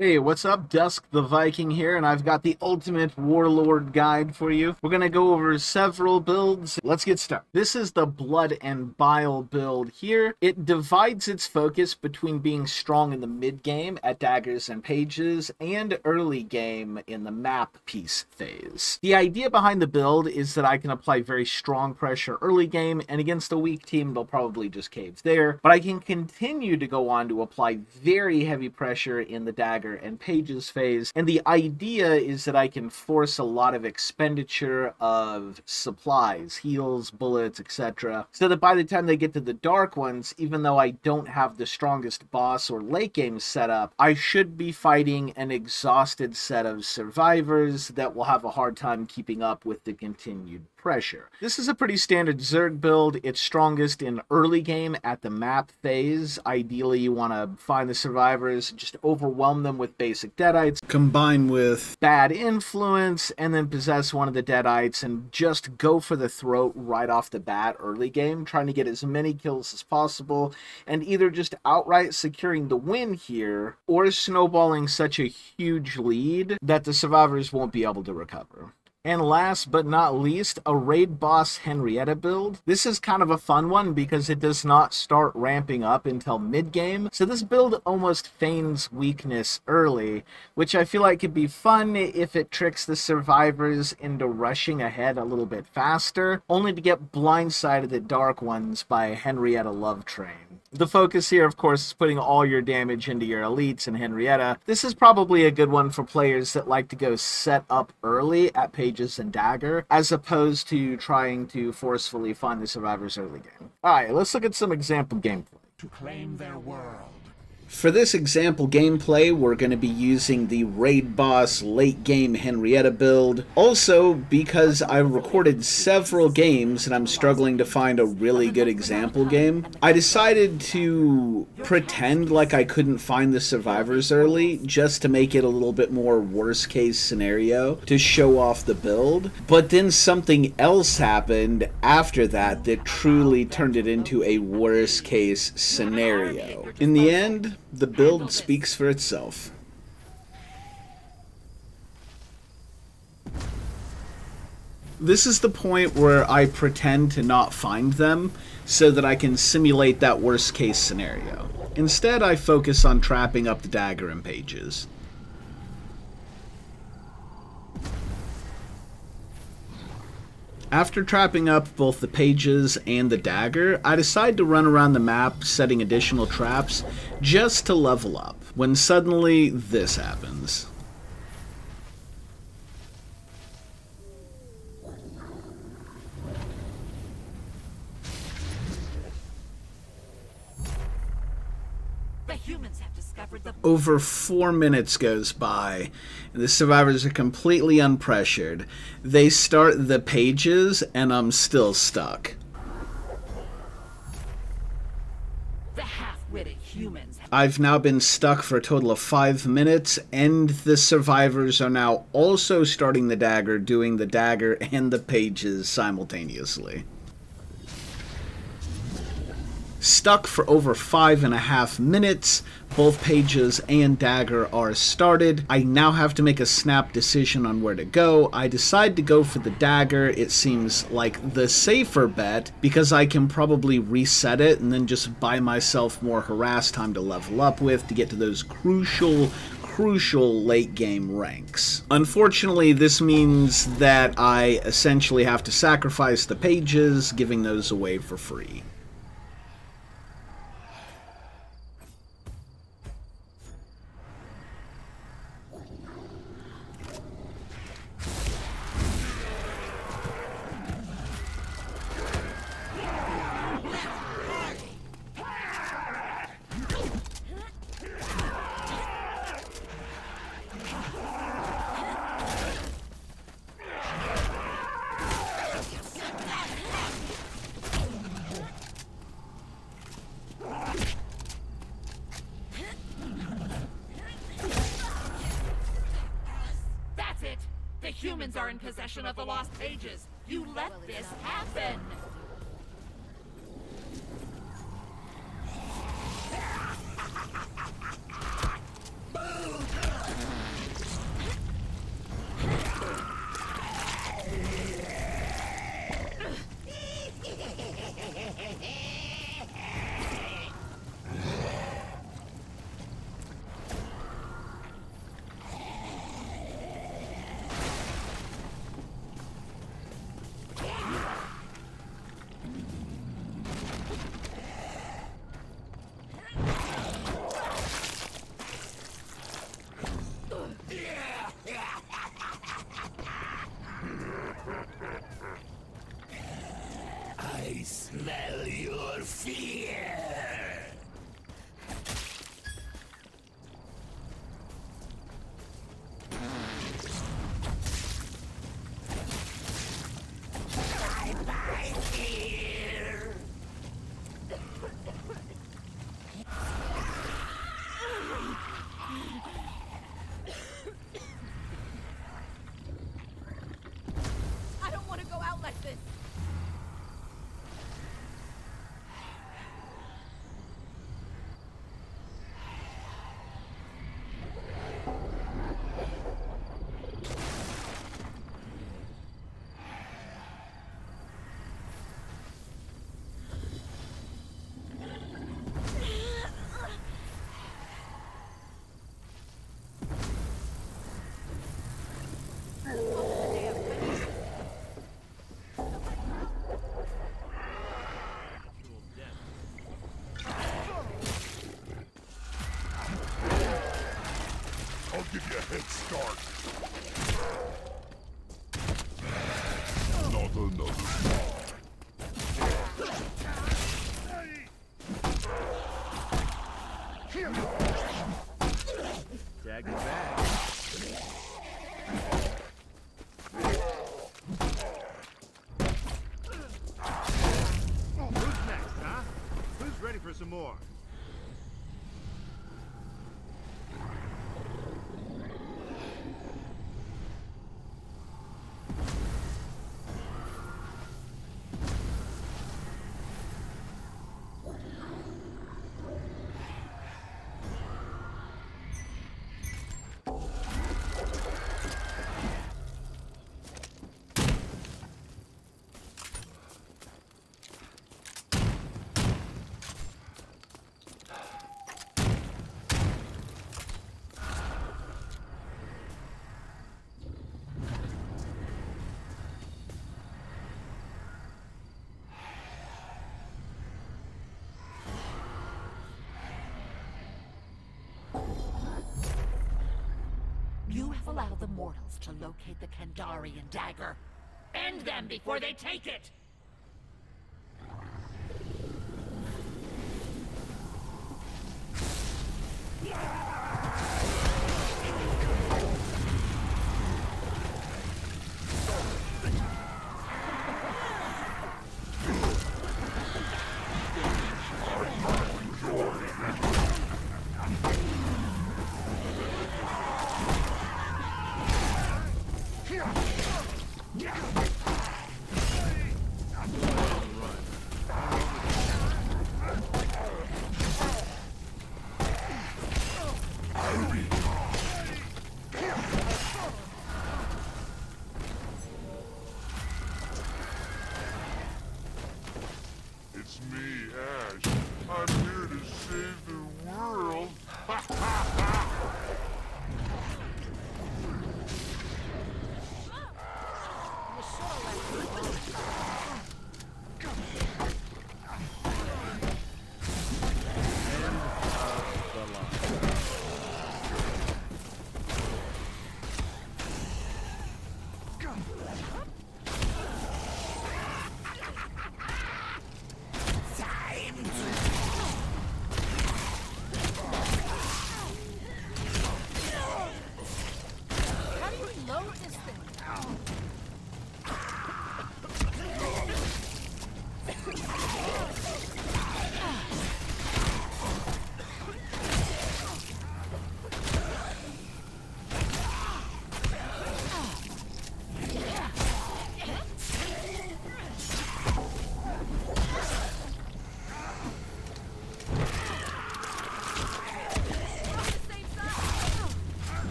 Hey, what's up? Dusk the Viking here, and I've got the ultimate Warlord guide for you. We're going to go over several builds. Let's get started. This is the Blood and Bile build here. It divides its focus between being strong in the mid-game at daggers and pages, and early game in the map piece phase. The idea behind the build is that I can apply very strong pressure early game, and against a weak team, they'll probably just cave there. But I can continue to go on to apply very heavy pressure in the dagger and pages phase, and the idea is that I can force a lot of expenditure of supplies, heals, bullets, etc., so that by the time they get to the dark ones, even though I don't have the strongest boss or late game setup, I should be fighting an exhausted set of survivors that will have a hard time keeping up with the continued pressure. This is a pretty standard Zerg build. It's strongest in early game at the map phase. Ideally, you want to find the survivors, just overwhelm them with basic deadites, combine with bad influence, and then possess one of the deadites and just go for the throat right off the bat early game, trying to get as many kills as possible, and either just outright securing the win here, or snowballing such a huge lead that the survivors won't be able to recover. And last but not least, a raid boss Henrietta build. This is kind of a fun one because it does not start ramping up until mid-game, so this build almost feigns weakness early, which I feel like could be fun if it tricks the survivors into rushing ahead a little bit faster, only to get blindsided at dark ones by Henrietta Love Train. The focus here, of course, is putting all your damage into your elites and Henrietta. This is probably a good one for players that like to go set up early at pages and dagger, as opposed to trying to forcefully find the survivors early game. Alright, let's look at some example gameplay. To claim their world. For this example gameplay, we're going to be using the Raid Boss late game Henrietta build. Also, because I recorded several games and I'm struggling to find a really good example game, I decided to pretend like I couldn't find the survivors early, just to make it a little bit more worst case scenario to show off the build. But then something else happened after that that truly turned it into a worst case scenario. In the end, the build speaks for itself. This is the point where I pretend to not find them so that I can simulate that worst case scenario. Instead, I focus on trapping up the dagger and pages. After trapping up both the pages and the dagger, I decide to run around the map setting additional traps just to level up, when suddenly this happens. The humans have discovered the Over 4 minutes goes by, and the survivors are completely unpressured. They start the pages, and I'm still stuck. half-witted humans. I've now been stuck for a total of 5 minutes, and the survivors are now also starting the dagger, doing the dagger and the pages simultaneously. Stuck for over 5.5 minutes, both pages and dagger are started. I now have to make a snap decision on where to go. I decide to go for the dagger. It seems like the safer bet because I can probably reset it and then just buy myself more harass time to level up with to get to those crucial late game ranks. Unfortunately, this means that I essentially have to sacrifice the pages, giving those away for free. The humans are in possession of the lost pages. You let this happen. I'll give you a head start. Not another spot. Tag him back. Who's next, huh? Who's ready for some more? You have allowed the mortals to locate the Kandarian dagger. End them before they take it! It's me, Ash. I'm here to save the world. How do you load this thing?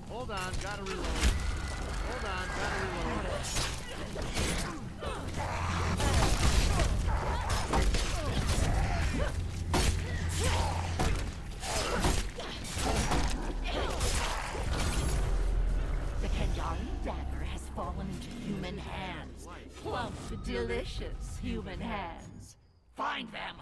Hold on, gotta reload. Hold on, gotta reload. The Kandarian dagger has fallen into human hands. Plump, delicious human hands. Find them!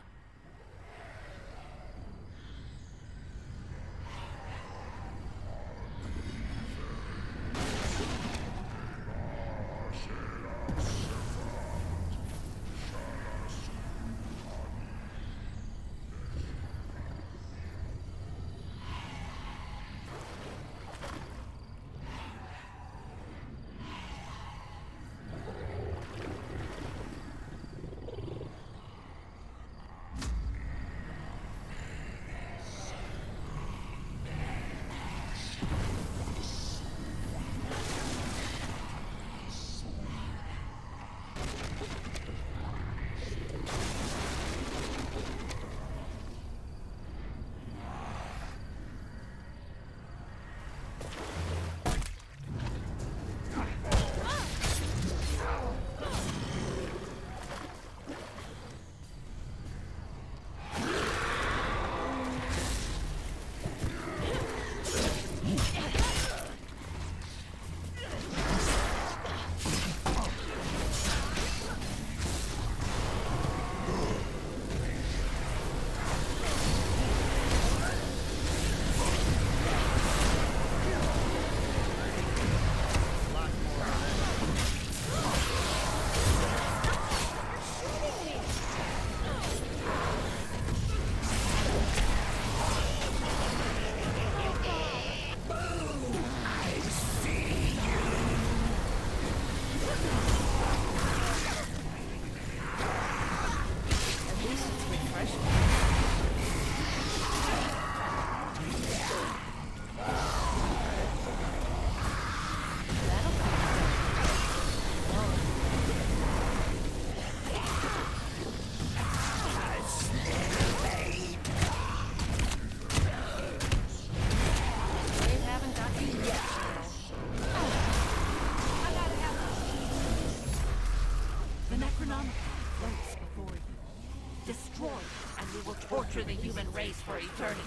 and we will torture the human race for eternity.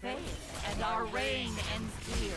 Faith and our reign ends here.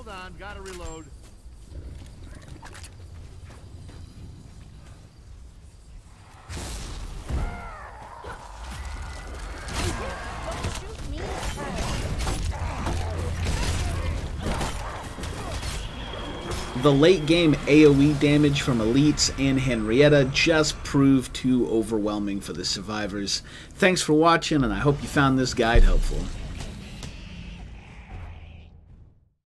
Hold on, gotta reload. The late game AoE damage from elites and Henrietta just proved too overwhelming for the survivors. Thanks for watching, and I hope you found this guide helpful.